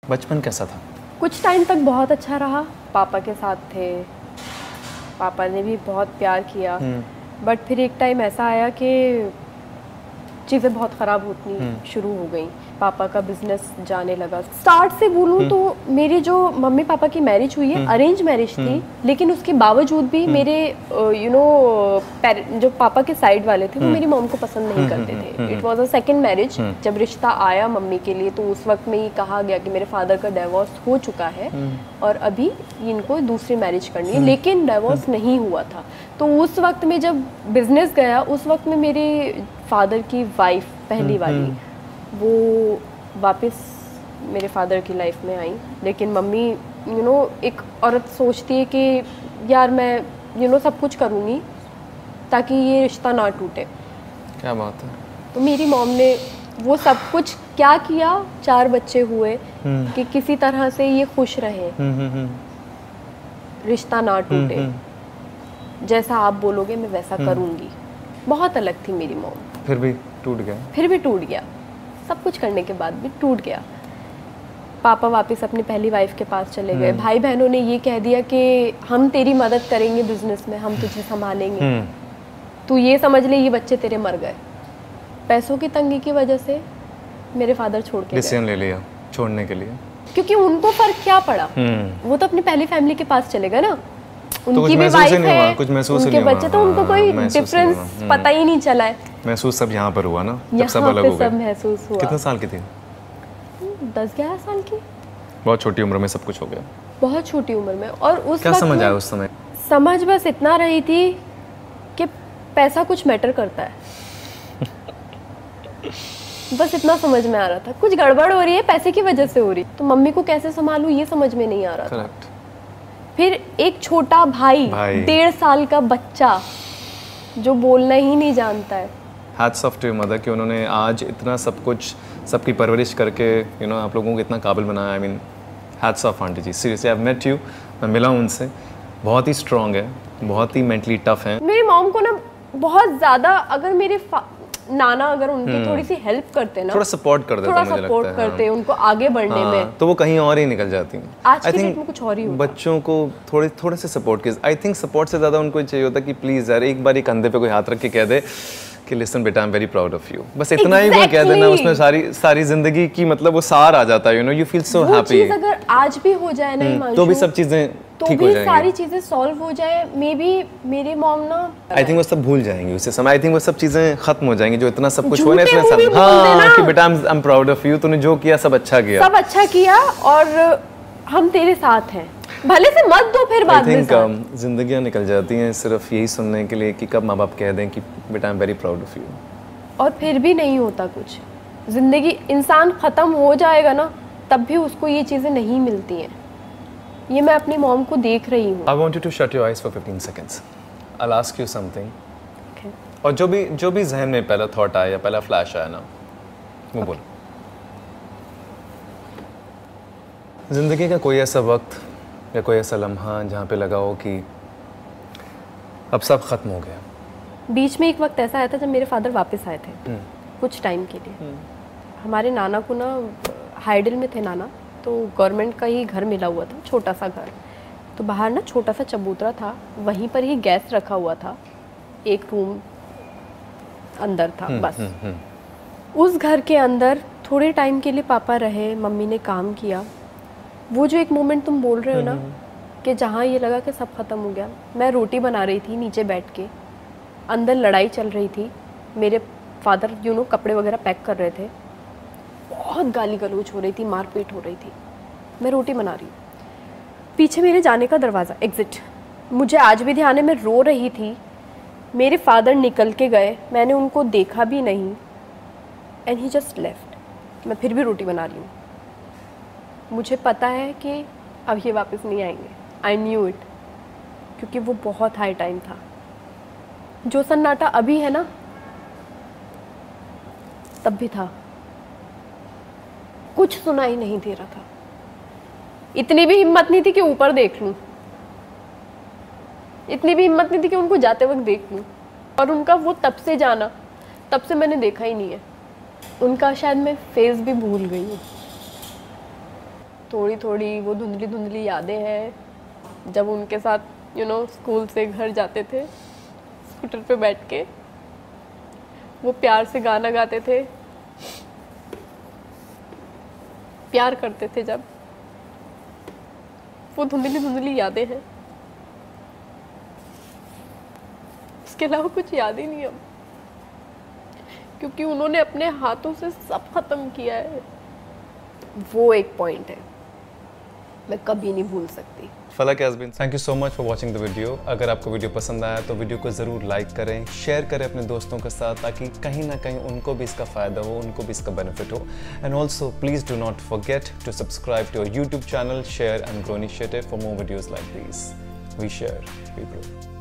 बचपन कैसा था? कुछ टाइम तक बहुत अच्छा रहा, पापा के साथ थे, पापा ने भी बहुत प्यार किया। बट फिर एक टाइम ऐसा आया कि चीज़ें बहुत ख़राब होती शुरू हो गई। पापा का बिजनेस जाने लगा। स्टार्ट से बोलूँ तो मेरी जो मम्मी पापा की मैरिज हुई है अरेंज मैरिज थी, लेकिन उसके बावजूद भी मेरे जो पापा के साइड वाले थे वो मेरी मॉम को पसंद नहीं करते थे। It was a second marriage. जब रिश्ता आया मम्मी के लिए तो उस वक्त में ये कहा गया कि मेरे फादर का डिवोर्स हो चुका है और अभी इनको दूसरी मैरिज करनी है, लेकिन डिवोर्स नहीं हुआ था। तो उस वक्त में जब बिजनेस गया, उस वक्त में मेरे फादर की वाइफ पहली वाली वो वापस मेरे फादर की लाइफ में आई। लेकिन मम्मी एक औरत सोचती है कि यार मैं सब कुछ करूँगी ताकि ये रिश्ता ना टूटे। क्या बात है। तो मेरी मॉम ने वो सब कुछ क्या किया, 4 बच्चे हुए कि किसी तरह से ये खुश रहे, रिश्ता ना टूटे, जैसा आप बोलोगे मैं वैसा करूँगी। बहुत अलग थी मेरी मॉम। फिर भी टूट गया? फिर भी टूट गया, सब कुछ करने के बाद भी टूट गया। पापा वापस अपनी पहली वाइफ के पास चले गए। भाई बहनों ने ये कह दिया कि हम तेरी मदद करेंगे बिजनेस में, हम तुझे संभालेंगे, तू ये समझ ले ये बच्चे तेरे मर गए। पैसों की तंगी की वजह से मेरे फादर छोड़ के डिसीजन ले लिया छोड़ने के लिए, क्योंकि उनको फर्क क्या पड़ा, वो तो अपनी पहली फैमिली के पास चले गए ना, उनकी तो भी वाइफ है, कुछ महसूस उनके बच्चे, तो उनको कोई डिफरेंस पता ही नहीं चला है। महसूस सब यहाँ पर हुआ ना, जब सब अलग हो गए। सब महसूस हुआ। कितने साल की थी? 10-11 साल की। बहुत छोटी उम्र में सब कुछ हो गया। बहुत छोटी उम्र में। और उस क्या वक्त समझ आया उस समय? समझ बस इतना रही थी कि पैसा कुछ मैटर करता है। बस इतना समझ में आ रहा था, कुछ गड़बड़ हो रही है, पैसे की वजह से हो रही, तो मम्मी को कैसे संभालूं ये समझ में नहीं आ रहा था। फिर एक छोटा भाई 1.5 साल का बच्चा जो बोलना ही नहीं जानता है। Hats off to your mother कि उन्होंने आज इतना सब कुछ, सबकी परवरिश करके आप लोगों को इतना काबिल बनाया। I mean hats off aunty ji, seriously. I have met you, मैं मिला हूं उनसे, बहुत ही स्ट्रॉन्ग है, बहुत ही मेंटली टफ है। मेरी मॉम को ना बहुत ज़्यादा, अगर मेरे नाना अगर उनकी थोड़ी सी हेल्प करते ना, थोड़ा सपोर्ट कर देता, थोड़ा सपोर्ट करते उनको आगे बढ़ने में, तो वो कहीं और ही निकल जाती हैं। आज की डेट में कुछ और ही होता। बच्चों को थोड़े से सपोर्ट की, आई थिंक सपोर्ट से ज़्यादा उनको चाहिए होता कि प्लीज़ यार एक बार कंधे पे कोई हाथ रख के कह दे कि लिसन बेटा I am very proud of you, बस इतना ही वो कह देना, उसमें सारी जिंदगी की मतलब वो सार आ जाता है। You feel so happy. अगर आज भी हो जाए ना तो भी सब चीजें ठीक हो जाएंगी, सारी चीजें सॉल्व हो जाए, मे बी मेरे मॉम ना, आई थिंक वो सब भूल जाएंगी उसी समय। आई थिंक वो सब चीजें खत्म हो जाएंगी जो इतना सब कुछ हुआ ना, इतने साल। हाँ, कि बेटा I am proud of you, तूने जो किया सब अच्छा किया, सब अच्छा किया और हम तेरे साथ हैं, भले से मत दो फिर बाद में। जिंदगियां निकल जाती हैं सिर्फ यही सुनने के लिए कि कब माँ बाप कह दें कि बेटा I am very proud of you, और फिर भी नहीं होता कुछ। जिंदगी, इंसान खत्म हो जाएगा ना तब भी उसको ये चीजें नहीं मिलती हैं। ये मैं अपनी मॉम को देख रही हूँ। I want you to shut your eyes for 15 seconds. I'll ask you something. Okay. और जो भी जहन में पहला थॉट आया या पहला फ्लैश आया ना, वो बोल। जिंदगी का कोई ऐसा वक्त या कोई ऐसा लम्हा जहाँ पे लगा हो कि अब सब खत्म हो गया? बीच में एक वक्त ऐसा आया था जब मेरे फादर वापस आए थे कुछ टाइम के लिए। हमारे नाना को ना, हाइडल में थे नाना, तो गवर्नमेंट का ही घर मिला हुआ था, छोटा सा घर। तो बाहर ना छोटा सा चबूतरा था, वहीं पर ही गैस रखा हुआ था, एक रूम अंदर था बस। उस घर के अंदर थोड़े टाइम के लिए पापा रहे, मम्मी ने काम किया। वो जो एक मोमेंट तुम बोल रहे हो ना कि जहाँ ये लगा कि सब खत्म हो गया, मैं रोटी बना रही थी नीचे बैठ के, अंदर लड़ाई चल रही थी, मेरे फादर कपड़े वगैरह पैक कर रहे थे, बहुत गाली गलौज हो रही थी, मारपीट हो रही थी, मैं रोटी बना रही हूँ। पीछे मेरे जाने का दरवाज़ा, एग्ज़िट, मुझे आज भी ध्यान है, मैं रो रही थी, मेरे फादर निकल के गए, मैंने उनको देखा भी नहीं, एंड ही जस्ट लेफ्ट। मैं फिर भी रोटी बना रही हूँ, मुझे पता है कि अब ये वापस नहीं आएंगे, आई न्यू इट, क्योंकि वो बहुत हाई टाइम था। जो सन्नाटा अभी है ना, तब भी था, कुछ सुनाई नहीं दे रहा था। इतनी भी हिम्मत नहीं थी कि ऊपर देख लूं, इतनी भी हिम्मत नहीं थी कि उनको जाते वक्त देख लूं। और उनका वो तब से जाना, तब से मैंने देखा ही नहीं है उनका, शायद मैं फेस भी भूल गई हूँ। थोड़ी थोड़ी वो धुंधली धुंधली यादें हैं जब उनके साथ स्कूल से घर जाते थे, स्कूटर पे बैठ के वो प्यार से गाना गाते थे, प्यार करते थे जब, वो धुंधली धुंधली यादें हैं। इसके अलावा कुछ याद ही नहीं अब, क्योंकि उन्होंने अपने हाथों से सब खत्म किया है। वो एक पॉइंट है मैं कभी नहीं भूल सकती। Falak Yasmin, thank you so much for watching the video. अगर आपको वीडियो पसंद आया तो वीडियो को ज़रूर लाइक करें, शेयर करें अपने दोस्तों के साथ, ताकि कहीं ना कहीं उनको भी इसका फ़ायदा हो, उनको भी इसका बेनिफिट हो। And also please do not forget to subscribe to our YouTube channel, share and grow initiative for more videos like this. We share, we grow.